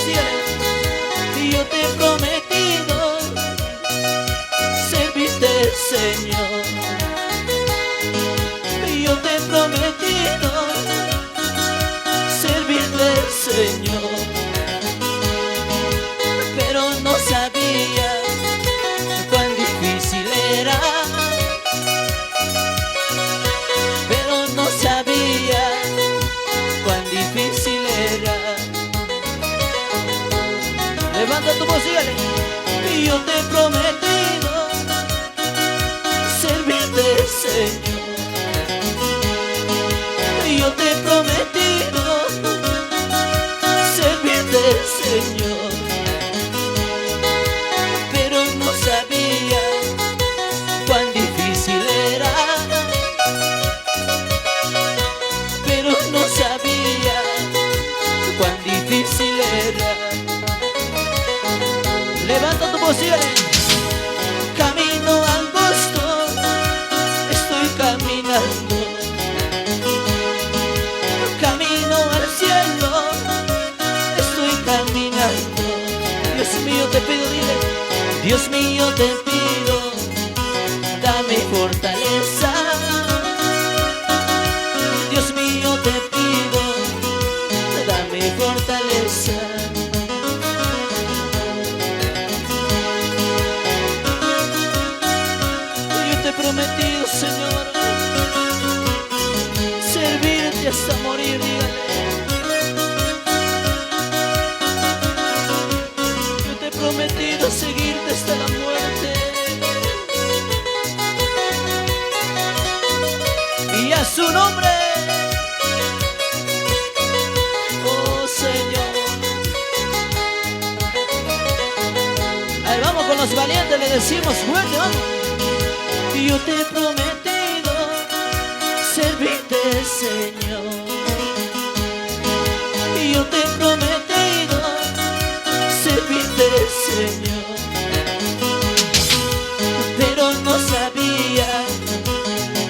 síguele. Y yo te he prometido servirte, Señor. Y yo te he prometido servirte, Señor. Pero no sabía cuán difícil era. Pero no sabía cuán difícil era. Levanta tu voz, sígale. Y yo te he prometido servirte, Señor. Y yo te he prometido servirte, Señor. Pero no sabía cuán difícil era. Pero no sabía cuán difícil era. Levanta tu voz, sígale. Camino angosto estoy caminando. Camino al cielo estoy caminando. Dios mío te pido, dile. Dios mío te pido, dame fortaleza. Dios mío te pido, dame fortaleza. Prometido, Señor, servirte hasta morir, dígale. Yo te he prometido seguirte hasta la muerte. Y a su nombre, oh Señor. Ahí vamos con los valientes, le decimos fuerte, vamos. Y yo te he prometido servirte, Señor. Y yo te he prometido servirte, Señor. Pero no sabía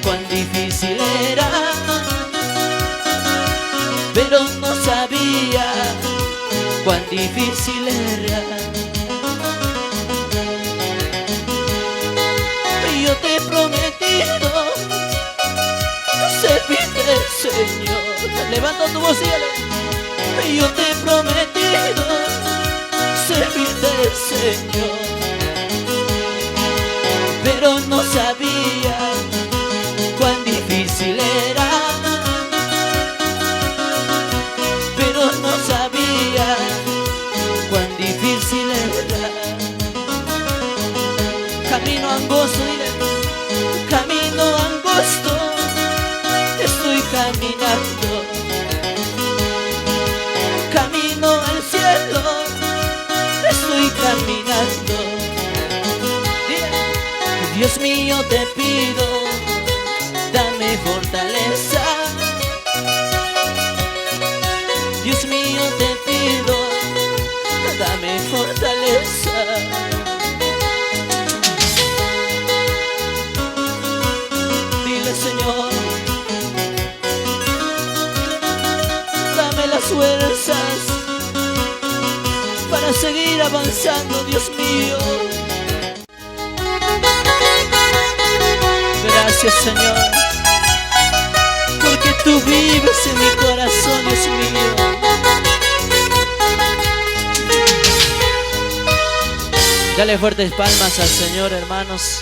cuán difícil era. Pero no sabía cuán difícil era. Yo te he prometido servirte, Señor. Levanta tu voz, síguele. Yo te he prometido servirte, Señor. Pero no sabía cuán difícil era. Pero no sabía cuán difícil era. Camino angosto, dile. Camino angosto estoy caminando. Camino al cielo estoy caminando. Dile. Dios mío te pido, dame fortaleza. Dios mío te pido, dame fortaleza. Señor, dame las fuerzas para seguir avanzando, Dios mío. Gracias, Señor, porque tú vives en mi corazón, Dios mío. Dale fuertes palmas al Señor, hermanos.